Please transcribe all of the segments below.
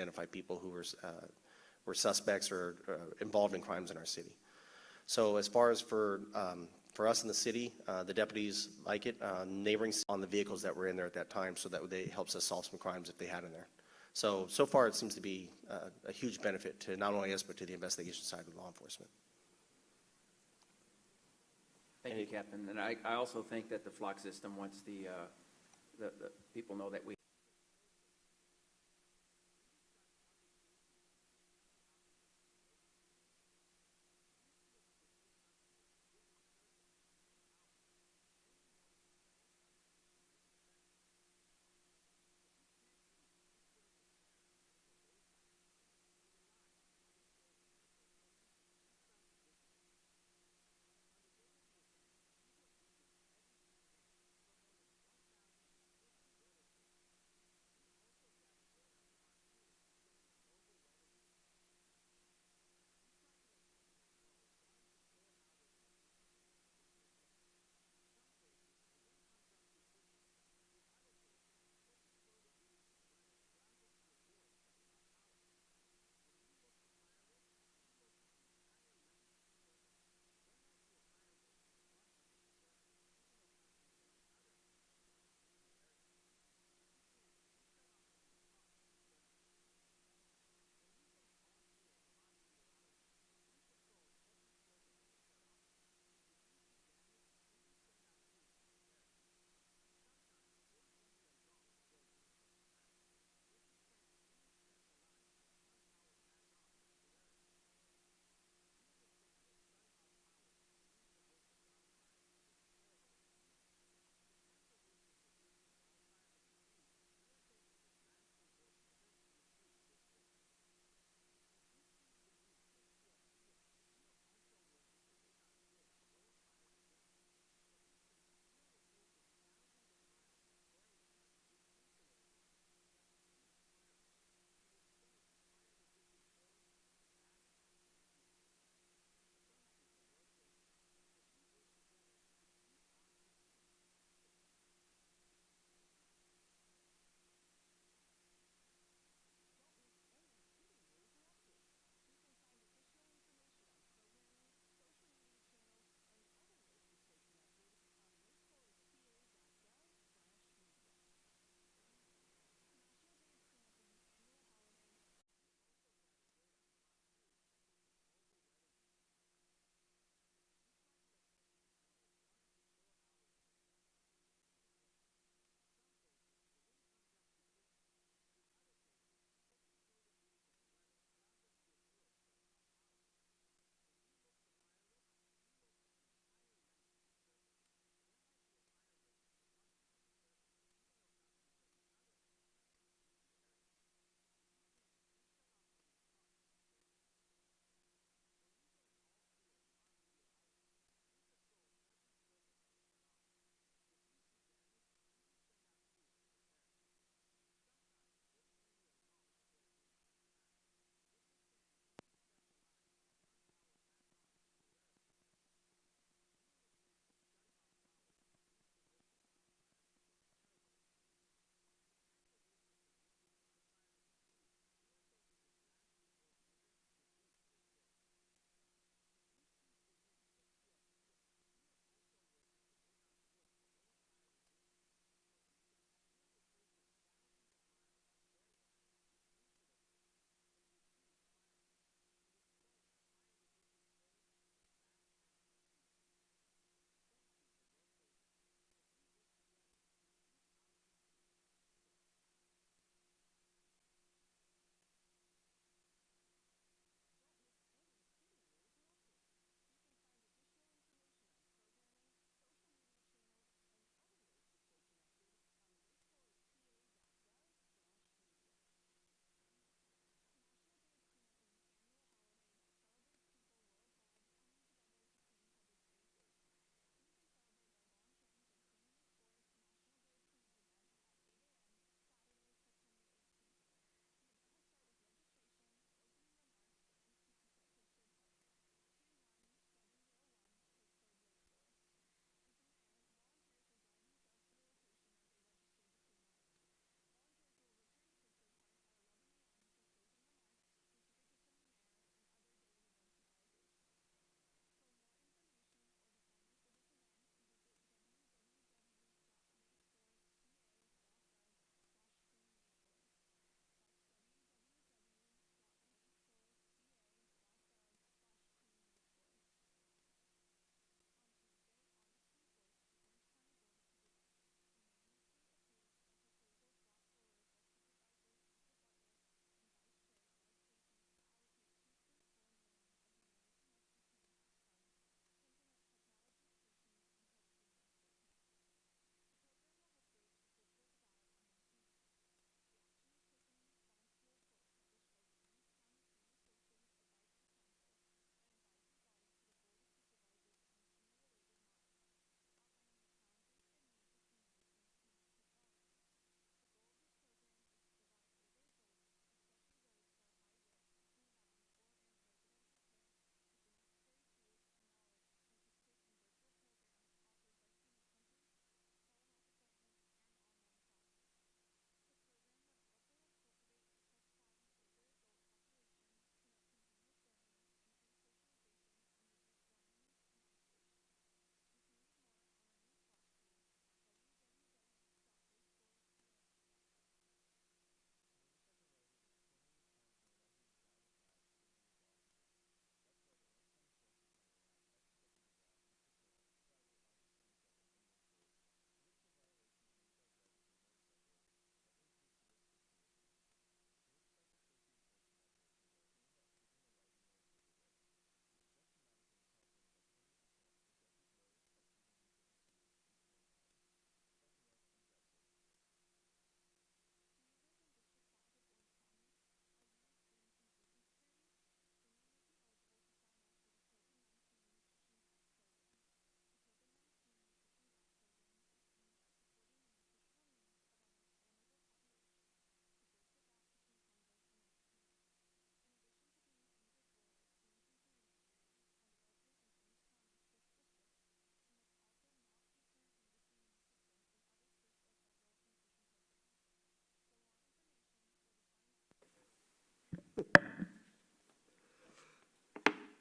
identify people who were suspects or involved in crimes in our city. So as far as for us in the city, the deputies like it, neighboring on the vehicles that were in there at that time, so that it helps us solve some crimes if they had in there. So far it seems to be a huge benefit to not only us, but to the investigation side of law enforcement. Thank you, Captain. And I also think that the flock system, once the people know that we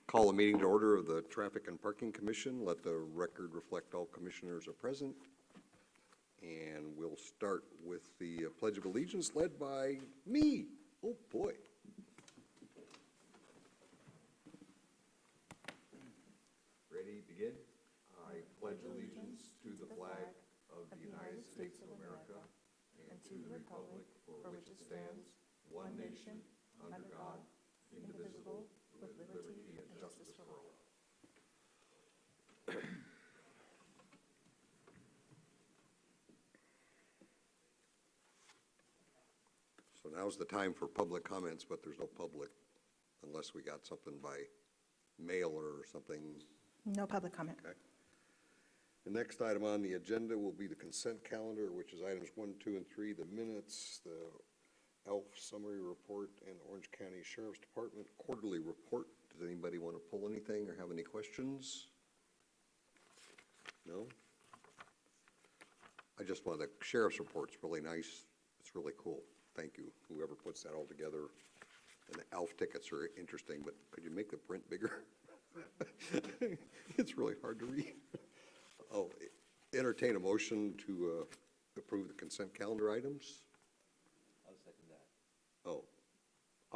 Call a meeting to order of the Traffic and Parking Commission. Let the record reflect all commissioners are present. And we'll start with the Pledge of Allegiance led by me. Oh, boy. Ready, begin? I pledge allegiance to the flag of the United States of America and to the republic for which it stands, one nation, under God, indivisible, with liberty and justice for all. So now's the time for public comments, but there's no public unless we got something by mail or something. No public comment. Okay. The next item on the agenda will be the consent calendar, which is items 1, 2, and 3, the minutes, the ELF summary report, and Orange County Sheriff's Department quarterly report. Does anybody want to pull anything or have any questions? No? I just want, the sheriff's report's really nice. It's really cool. Thank you, whoever puts that all together. And the ELF tickets are interesting, but could you make the print bigger? It's really hard to read. Oh, entertain a motion to approve the consent calendar items? I'll second that. Oh,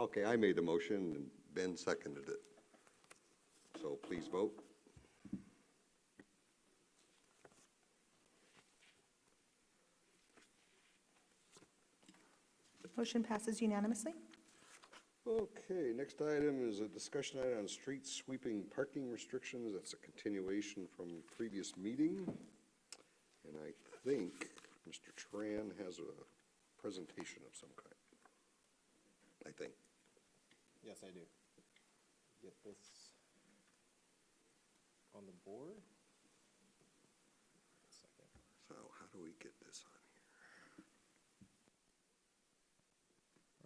okay, I made the motion and Ben seconded it. So please vote. Motion passes unanimously. Okay, next item is a discussion item on street sweeping parking restrictions. That's a continuation from previous meeting. And I think Mr. Tran has a presentation of some kind. I think. Yes, I do. Get this on the board. One second. So how do we get this on here?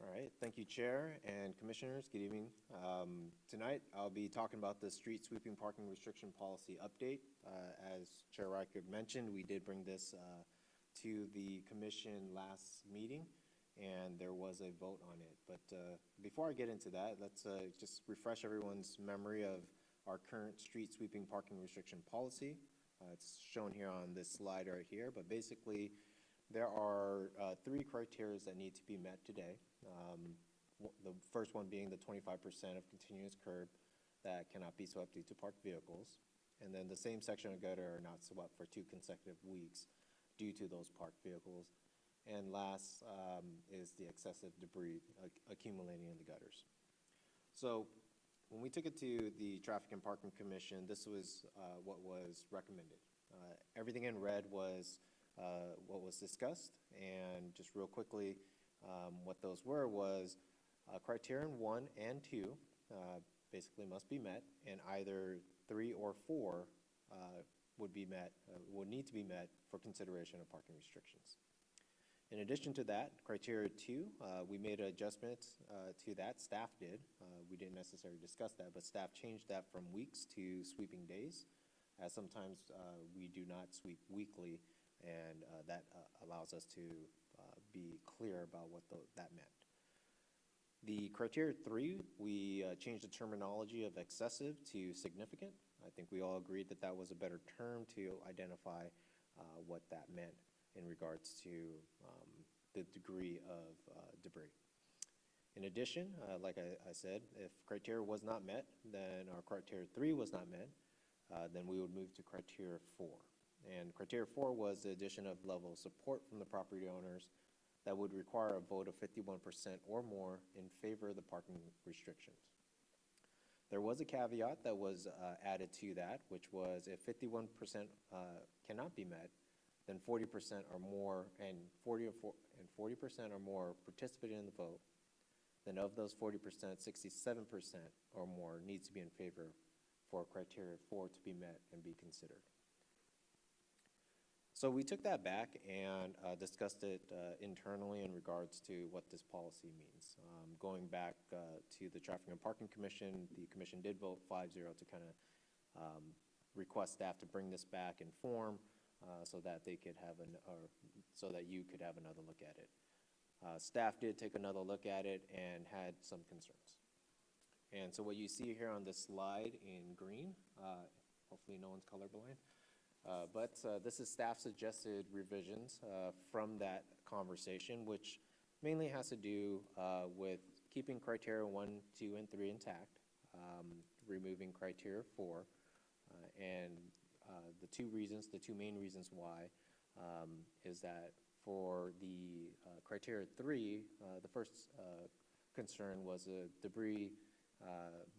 All right, thank you, Chair and Commissioners. Good evening. Tonight, I'll be talking about the street sweeping parking restriction policy update. As Chair Riker mentioned, we did bring this to the Commission last meeting, and there was a vote on it. But before I get into that, let's just refresh everyone's memory of our current street sweeping parking restriction policy. It's shown here on this slide right here, but basically, there are 3 criteria that need to be met today. The first one being the 25% of continuous curb that cannot be swept due to parked vehicles. And then the same section of gutter are not swept for 2 consecutive weeks due to those parked vehicles. And last is the excessive debris accumulating in the gutters. So when we took it to the Traffic and Parking Commission, this was what was recommended. Everything in red was what was discussed, and just real quickly, what those were was criterion 1 and 2 basically must be met, and either 3 or 4 would need to be met for consideration of parking restrictions. In addition to that, criteria 2, we made adjustments to that. Staff did. We didn't necessarily discuss that, but staff changed that from weeks to sweeping days, as sometimes we do not sweep weekly, and that allows us to be clear about what that meant. The criteria 3, we changed the terminology of excessive to significant. I think we all agreed that that was a better term to identify what that meant in regards to the degree of debris. In addition, like I said, if criteria was not met, then our criteria 3 was not met, then we would move to criteria 4. And criteria 4 was the addition of level of support from the property owners that would require a vote of 51% or more in favor of the parking restrictions. There was a caveat that was added to that, which was if 51% cannot be met, then 40% or more, and 40% or more participated in the vote, then of those 40%, 67% or more needs to be in favor for criteria 4 to be met and be considered. So we took that back and discussed it internally in regards to what this policy means. Going back to the Traffic and Parking Commission, the commission did vote 5-0 to kind of request staff to bring this back in form so that they could have so that you could have another look at it. Staff did take another look at it and had some concerns. And so what you see here on this slide in green, hopefully no one's colorblind, but this is staff suggested revisions from that conversation, which mainly has to do with keeping criteria 1, 2, and 3 intact, removing criteria 4, and the two main reasons why is that for the criteria 3, the first concern was debris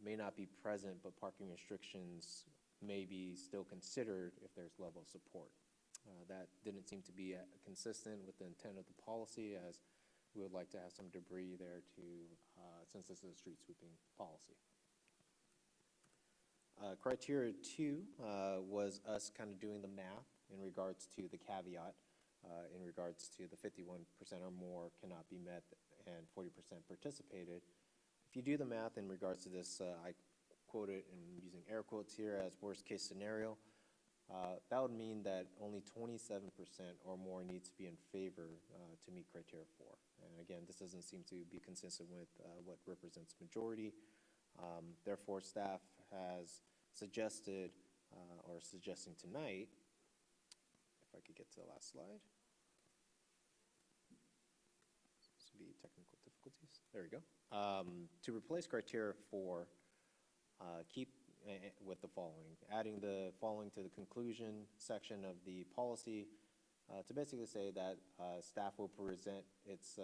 may not be present, but parking restrictions may be still considered if there's level of support. That didn't seem to be consistent with the intent of the policy, as we would like to have some debris there to, since this is a street sweeping policy. Criteria 2 was us kind of doing the math in regards to the caveat, in regards to the 51% or more cannot be met and 40% participated. If you do the math in regards to this, I quote it and using air quotes here as worst case scenario, that would mean that only 27% or more needs to be in favor to meet criteria 4. And again, this doesn't seem to be consistent with what represents majority. Therefore, staff has suggested, or suggesting tonight, if I could get to the last slide. This would be technical difficulties. There we go. To replace criteria 4, keep with the following, adding the following to the conclusion section of the policy to basically say that staff will present its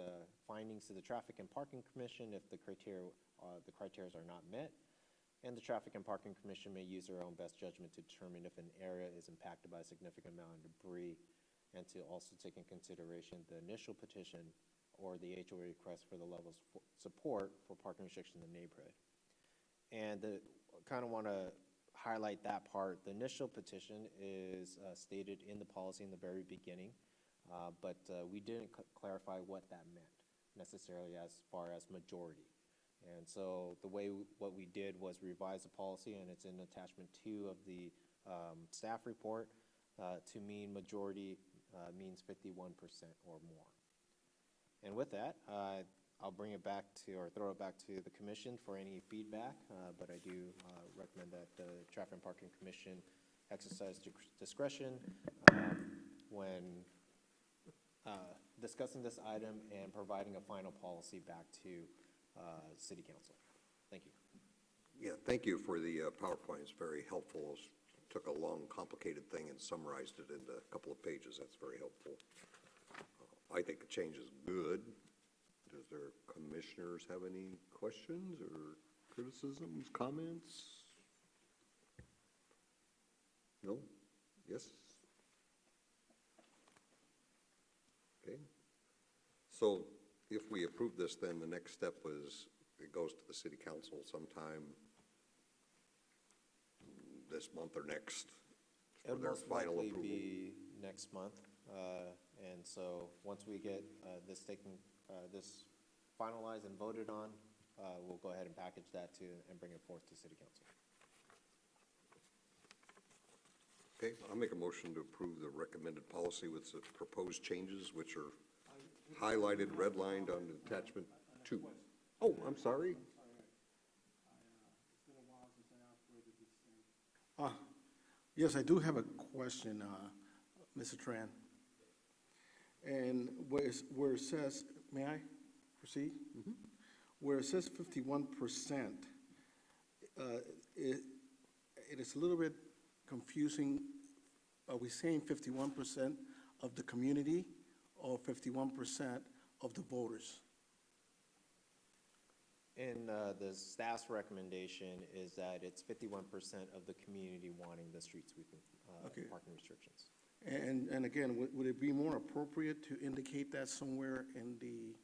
findings to the Traffic and Parking Commission if the criteria are not met, and the Traffic and Parking Commission may use their own best judgment to determine if an area is impacted by a significant amount of debris, and to also take in consideration the initial petition or the HOA request for the level of support for parking restriction in the neighborhood. And kind of want to highlight that part. The initial petition is stated in the policy in the very beginning, but we didn't clarify what that meant necessarily as far as majority. And so the way what we did was revise the policy, and it's in attachment 2 of the staff report, to mean majority means 51% or more. And with that, I'll bring it back to, or throw it back to the commission for any feedback, but I do recommend that the Traffic and Parking Commission exercise discretion when discussing this item and providing a final policy back to City Council. Thank you. Yeah, thank you for the PowerPoint. It's very helpful. Took a long, complicated thing and summarized it into a couple of pages. That's very helpful. I think the change is good. Does their commissioners have any questions or criticisms, comments? No? Yes? Okay. So if we approve this, then the next step was it goes to the city council sometime this month or next It for would their most final likely approval. be next month. And so once we get this finalized and voted on, we'll go ahead and package that and bring it forth to City Council. Okay, I'll make a motion to approve the recommended policy with the proposed changes, which are highlighted, redlined on attachment 2. Oh, I'm sorry. Yes, I do have a question, Mr. Tran. And where it says, may I proceed? Mm-hmm. Where it says 51%, it is a little bit confusing. Are we saying 51% of the community or 51% of the voters? And the staff's recommendation is that it's 51% of the community wanting the street sweeping Okay. parking restrictions. And again, would it be more appropriate to indicate that somewhere in the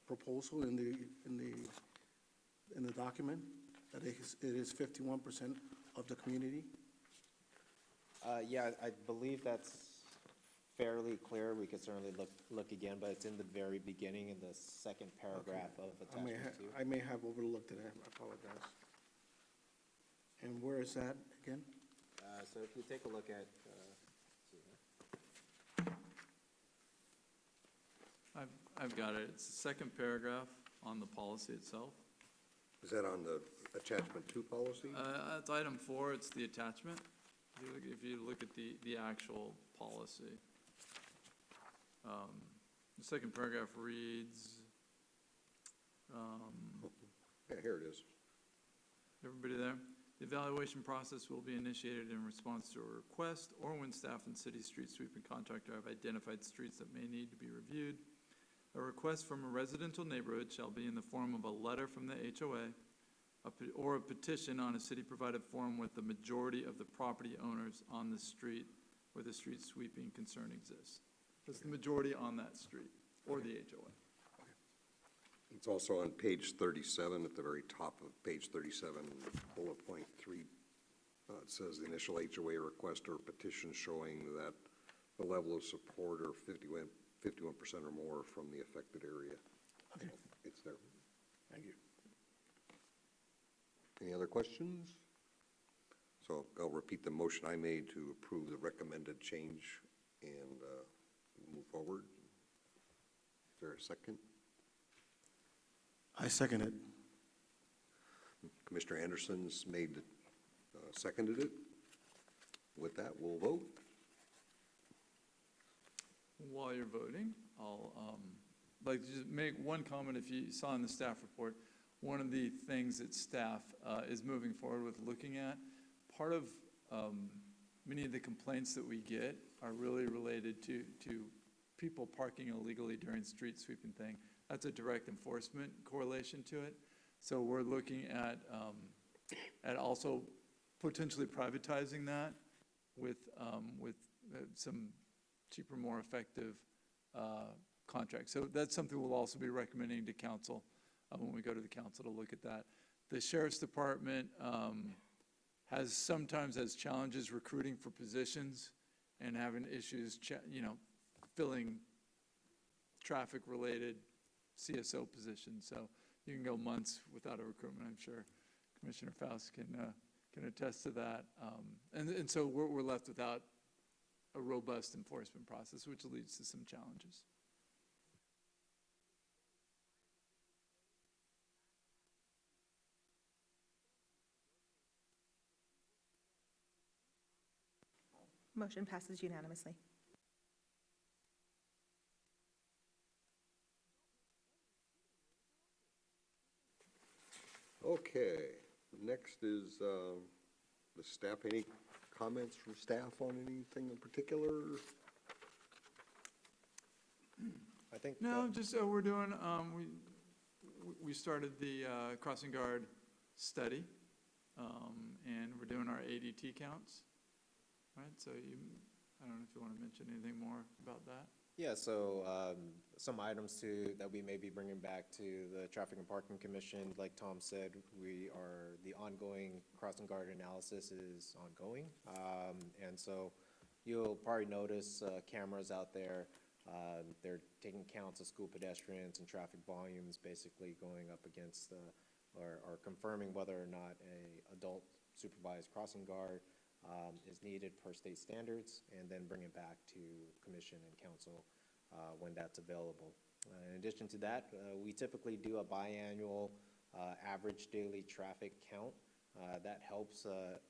proposal, in the document, that it is 51% of the community? Yeah, I believe that's fairly clear. We could certainly look again, but it's in the very beginning in the second paragraph of attachment 2. I may have overlooked it, I apologize. And where is that again? So if you take a look at, I've got it. It's the second paragraph on the policy itself. Is that on the attachment 2 policy? It's item 4, it's the attachment. If you look at the actual policy. The second paragraph reads, Yeah, here it is. everybody there? The evaluation process will be initiated in response to a request or when staff and city street sweeping contractor have identified streets that may need to be reviewed. A request from a residential neighborhood shall be in the form of a letter from the HOA or a petition on a city-provided form with the majority of the property owners on the street where the street sweeping concern exists. That's the majority on that street, or the HOA. It's also on page 37, at the very top of page 37, bullet point 3. It says the initial HOA request or petition showing that the level of support or 51% or more from the affected area. Okay. It's there. Thank you. Any other questions? So I'll repeat the motion I made to approve the recommended change and move forward. Is there a second? I second it. Commissioner Anderson's seconded it. With that, we'll vote. While you're voting, I'll like to just make one comment. If you saw in the staff report, one of the things that staff is moving forward with looking at, part of many of the complaints that we get are really related to people parking illegally during street sweeping thing. That's a direct enforcement correlation to it. So we're looking at also potentially privatizing that with some cheaper, more effective contracts. So that's something we'll also be recommending to council when we go to the council to look at that. The sheriff's department sometimes has challenges recruiting for positions and having issues, filling traffic-related CSO positions. So you can go months without a recruitment. I'm sure Commissioner Faust can attest to that. And so we're left without a robust enforcement process, which leads to some challenges. Motion passes unanimously. Okay, next is the staff. Any comments from staff on anything in particular? I think. No, just we're doing, we started the crossing guard study, and we're doing our ADT counts, right? So I don't know if you want to mention anything more about that. Yeah, so some items that we may be bringing back to the Traffic and Parking Commission. Like Tom said, the ongoing crossing guard analysis is ongoing. And so you'll probably notice cameras out there. They're taking counts of school pedestrians and traffic volumes, basically going up against or confirming whether or not a adult supervised crossing guard is needed per state standards, and then bring it back to commission and council when that's available. In addition to that, we typically do a biannual average daily traffic count. That helps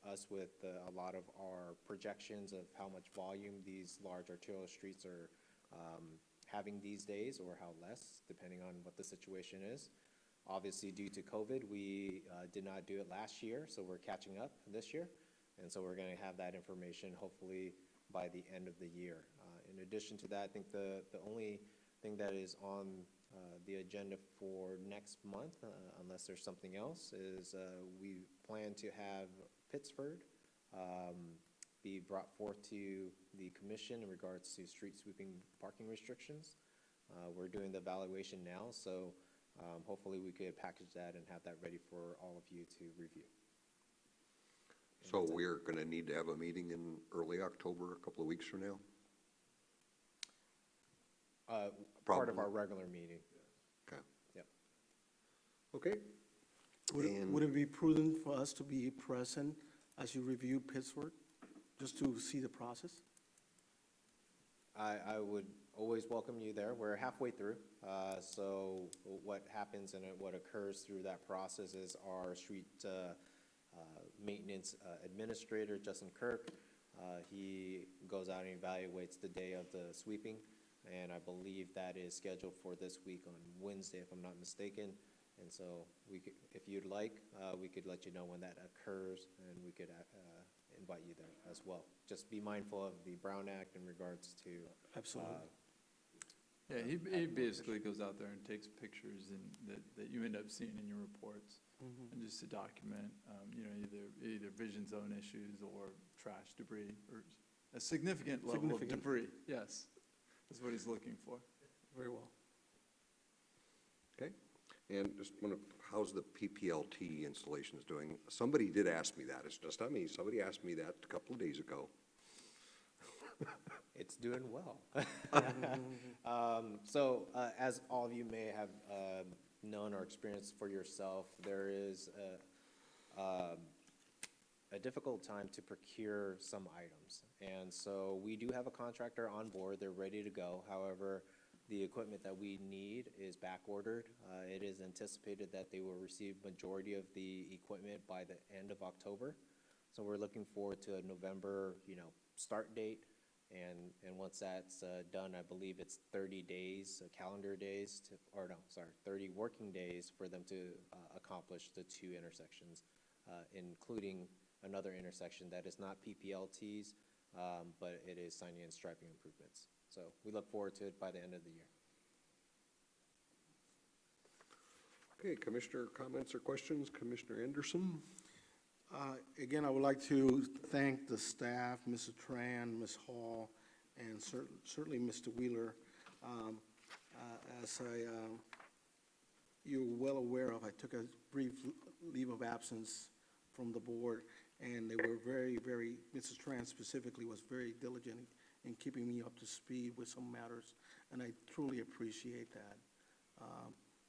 us with a lot of our projections of how much volume these large arterial streets are having these days, or how less, depending on what the situation is. Obviously, due to COVID, we did not do it last year, so we're catching up this year. And so we're going to have that information hopefully by the end of the year. In addition to that, I think the only thing that is on the agenda for next month, unless there's something else, is we plan to have Pittsford be brought forth to the commission in regards to street sweeping parking restrictions. We're doing the evaluation now, so hopefully we could package that and have that ready for all of you to review. So we're going to need to have a meeting in early October, a couple of weeks from now? Part of our regular meeting. Okay. Yep. Okay. Would it be prudent for us to be present as you review Pittsburgh, just to see the process? I would always welcome you there. We're halfway through. So what happens and what occurs through that process is our street maintenance administrator, Justin Kirk, he goes out and evaluates the day of the sweeping, and I believe that is scheduled for this week on Wednesday, if I'm not mistaken. And so we could, if you'd like, we could let you know when that occurs, and we could invite you there as well. Just be mindful of the Brown Act in regards to. Absolutely. Yeah, he basically goes out there and takes pictures and that you end up seeing in your reports, and just to document, either vision zone issues or trash debris, or a significant level of debris. Yes, that's what he's looking for. Very well. Okay, and just wonder, how's the PPLT installations doing? Somebody did ask me that, it's just not me, somebody asked me that a couple of days ago. It's doing well. As all of you may have known or experienced for yourself, there is a difficult time to procure some items. And so we do have a contractor on board. They're ready to go. However, the equipment that we need is back ordered. It is anticipated that they will receive majority of the equipment by the end of October. So we're looking forward to a November, start date. And once that's done, I believe it's 30 days, calendar days, 30 working days for them to accomplish the 2 intersections, including another intersection that is not PPLTs, but it is signing and striping improvements. So we look forward to it by the end of the year. Okay, Commissioner comments or questions? Commissioner Anderson? Again, I would like to thank the staff, Mrs. Tran, Ms. Hall, and certainly Mr. Wheeler. You're well aware of, I took a brief leave of absence from the board, and they were very, very, Mrs. Tran specifically was very diligent in keeping me up to speed with some matters, and I truly appreciate that.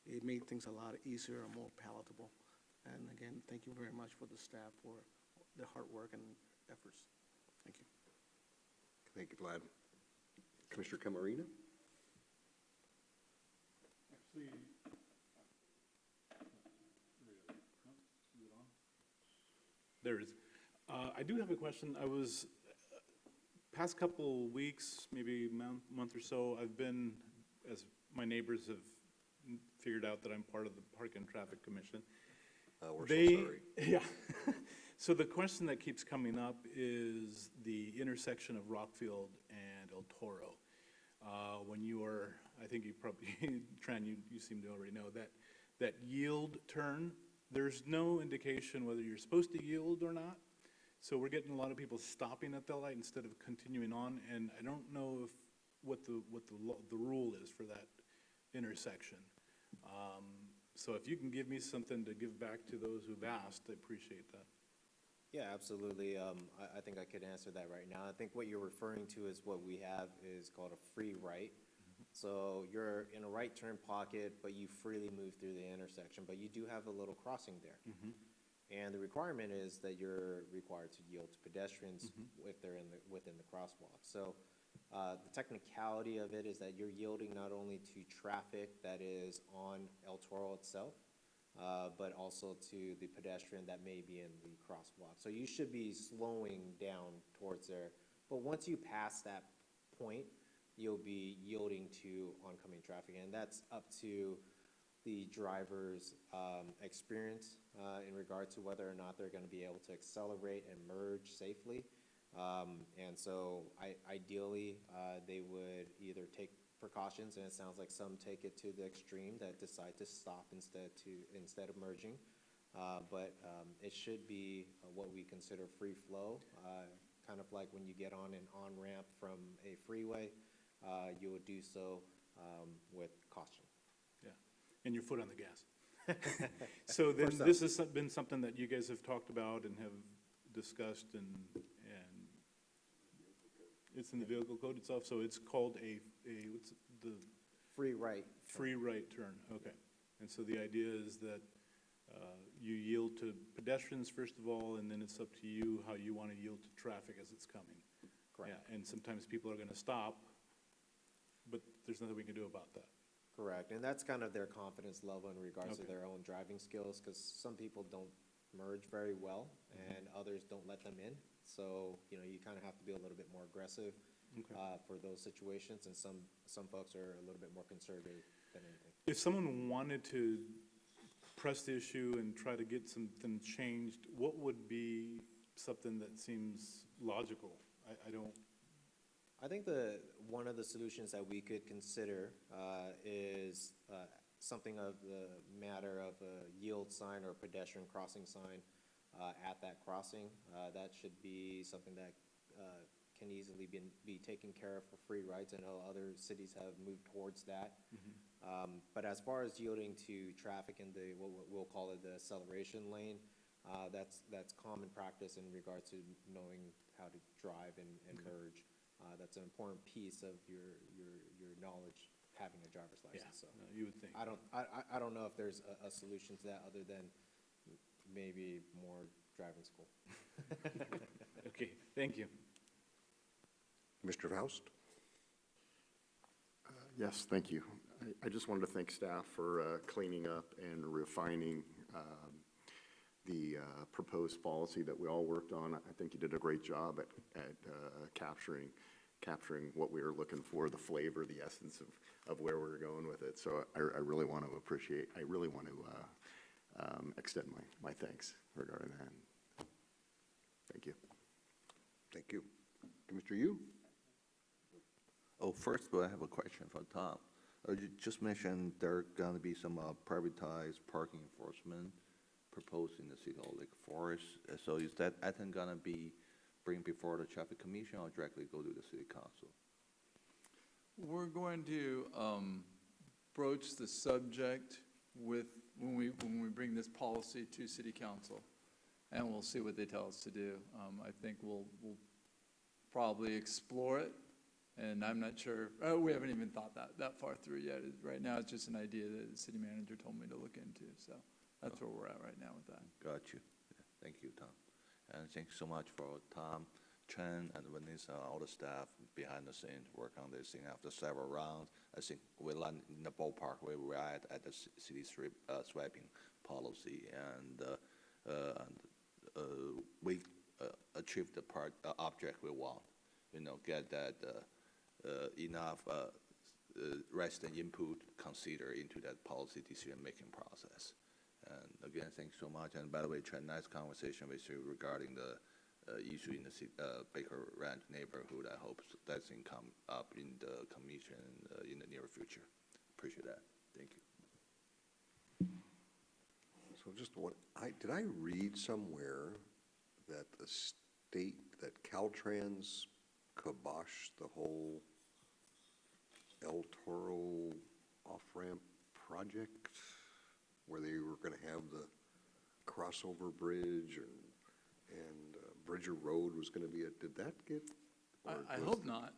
It made things a lot easier and more palatable. And again, thank you very much for the staff for their hard work and efforts. Thank you. Thank you, Vlad. Commissioner Camarena? Actually, there it is. I do have a question. I was, past couple weeks, maybe month or so, I've been, as my neighbors have figured out that I'm part of the Park and Traffic Commission. We're so sorry. Yeah. So the question that keeps coming up is the intersection of Rockfield and El Toro. When you are, I think you probably, Tran, you seem to already know that yield turn, there's no indication whether you're supposed to yield or not. So we're getting a lot of people stopping at that light instead of continuing on, and I don't know what the rule is for that intersection. So if you can give me something to give back to those who've asked, I appreciate that. Yeah, absolutely. I think I could answer that right now. I think what you're referring to is what we have is called a free right. So you're in a right turn pocket, but you freely move through the intersection, but you do have a little crossing there. And the requirement is that you're required to yield to pedestrians if they're within the crosswalk. So the technicality of it is that you're yielding not only to traffic that is on El Toro itself, but also to the pedestrian that may be in the crosswalk. So you should be slowing down towards there. But once you pass that point, you'll be yielding to oncoming traffic. And that's up to the driver's experience in regard to whether or not they're going to be able to accelerate and merge safely. And so ideally, they would either take precautions, and it sounds like some take it to the extreme that decide to stop instead of merging. But it should be what we consider free flow, kind of like when you get on an on-ramp from a freeway, you would do so with caution. Yeah, and your foot on the gas. So then this has been something that you guys have talked about and have discussed, and it's in the vehicle code itself, so it's called what's the? Free right. Free right turn, okay. And so the idea is that you yield to pedestrians first of all, and then it's up to you how you want to yield to traffic as it's coming. Correct. Yeah, and sometimes people are going to stop but there's nothing we can do about that. Correct, and that's kind of their confidence level in regards to Okay. their own driving skills, because some people don't merge very well, and others don't let them in. So, you know, you kind of have to be a little bit more aggressive for those situations, and some folks are a little bit more conservative than anything. If someone wanted to press the issue and try to get something changed, what would be something that seems logical? I don't, I think one of the solutions that we could consider is something of the matter of a yield sign or pedestrian crossing sign at that crossing. That should be something that can easily be taken care of for free rides. I know other cities have moved towards that. But as far as yielding to traffic in the, what we'll call it the acceleration lane, that's common practice in regards to knowing how to drive and merge. That's an important piece of your knowledge having a driver's yeah, license. So no, you would think. I don't know if there's a solution to that other than maybe more driving school. Okay, thank you. Mr. Faust? Yes, thank you. I just wanted to thank staff for cleaning up and refining the proposed policy that we all worked on. I think you did a great job at capturing what we were looking for, the flavor, the essence of where we were going with it. So I really want to extend my thanks regarding that. Thank you. Thank you. Mr. Yu? Oh, first of all, I have a question for Tom. You just mentioned there are going to be some privatized parking enforcement proposed in the city of Lake Forest. So is that item going to be bring before the traffic commission or directly go to the city council? We're going to broach the subject with, when we bring this policy to city council, and we'll see what they tell us to do. I think we'll probably explore it, and I'm not sure, we haven't even thought that far through yet. Right now, it's just an idea that the city manager told me to look into, so that's where we're at right now with that. Got you. Yeah, thank you, Tom. And thank you so much for Tom, Chen, and Vanessa, all the staff behind the scenes work on this thing after several rounds. I think we land in the ballpark where we're at the city swiping policy, and we achieved the object we want. You know, get that enough resident input considered into that policy decision-making process. And again, thanks so much. And by the way, Chen, nice conversation with you regarding the issue in the Baker Ranch neighborhood. I hope that's going to come up in the commission in the near future. Appreciate that. Thank you. So just did I read somewhere that that Caltrans kiboshed the whole El Toro off-ramp project, where they were gonna have the crossover bridge and Bridger Road was gonna be did that get? I hope not.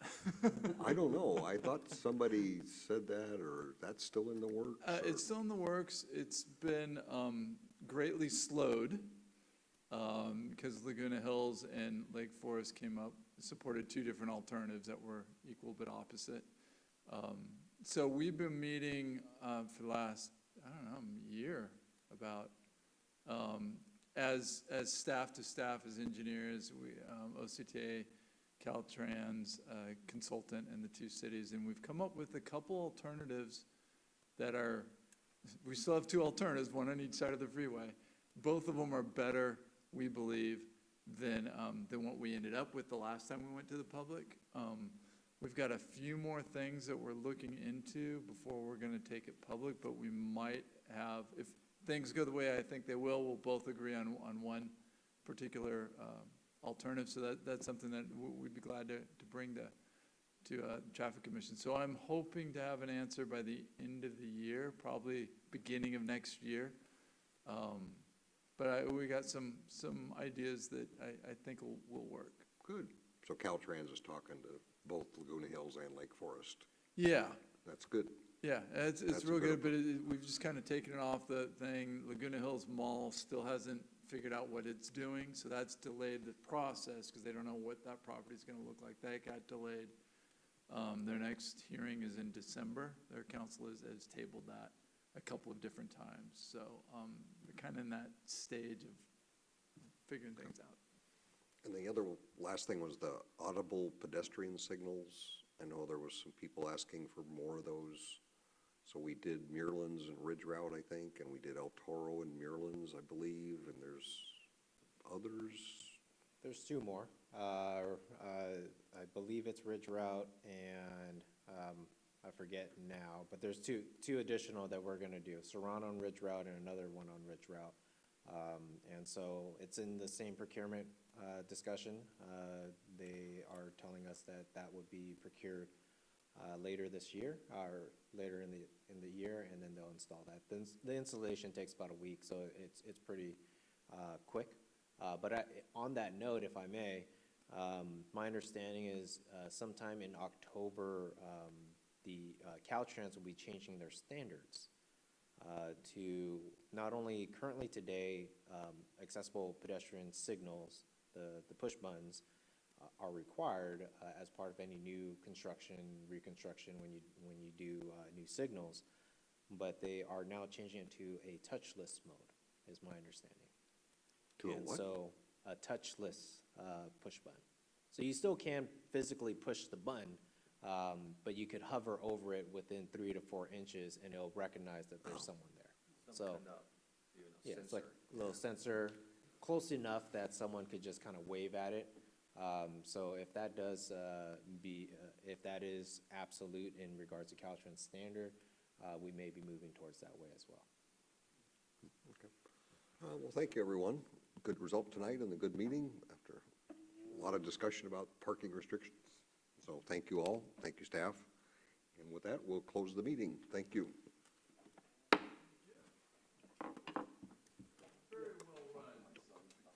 I don't know. I thought somebody said that, or that's still in the works? It's still in the works. It's been greatly slowed because Laguna Hills and Lake Forest came up, supported two different alternatives that were equal but opposite. So we've been meeting for the last, I don't know, year about, as staff to staff, as engineers, we, OCTA, Caltrans, consultant in the two cities, and we've come up with a couple alternatives that are, we still have two alternatives, one on each side of the freeway. Both of them are better, we believe, than what we ended up with the last time we went to the public. We've got a few more things that we're looking into before we're going to take it public, but we might have, if things go the way I think they will, we'll both agree on one particular alternative. So that's something that we'd be glad to bring to Traffic Commission. So I'm hoping to have an answer by the end of the year, probably beginning of next year. But we got some ideas that I think will work. Good. So Caltrans is talking to both Laguna Hills and Lake Forest. Yeah. That's good. Yeah, it's That's real good. good, but we've just kind of taken it off the thing. Laguna Hills Mall still hasn't figured out what it's doing, so that's delayed the process because they don't know what that property is going to look like. That got delayed. Their next hearing is in December. Their council has tabled that a couple of different times. So they're kind of in that stage of figuring things out. And the other, last thing was the Audible pedestrian signals. I know there was some people asking for more of those. So we did Muirlands and Ridge Route, I think, and we did El Toro and Muirlands, I believe, and there's others. There's two more. I believe it's Ridge Route and I forget now, but there's two additional that we're gonna do. Serrano on Ridge Route and another one on Ridge Route. And so it's in the same procurement discussion. They are telling us that that would be procured later this year, or later in the year, and then they'll install that. The installation takes about a week, so it's pretty quick. But on that note, if I may, my understanding is sometime in October, the Caltrans will be changing their standards to not only currently today accessible pedestrian signals, the push buttons, are required as part of any new construction, reconstruction when you do new signals, but they are now changing it to a touchless mode, is my understanding. To a And what? so a touchless push button. So you still can physically push the button, but you could hover over it within 3 to 4 inches, and it'll recognize that there's someone there. So yeah, it's like a little sensor, close enough that someone could just kind of wave at it. So if that does if that is absolute in regards to Caltrans standard, we may be moving towards that way as well. Okay. Well, thank you, everyone. Good result tonight and a good meeting after a lot of discussion about parking restrictions. So thank you all. Thank you, staff. And with that, we'll close the meeting. Thank you.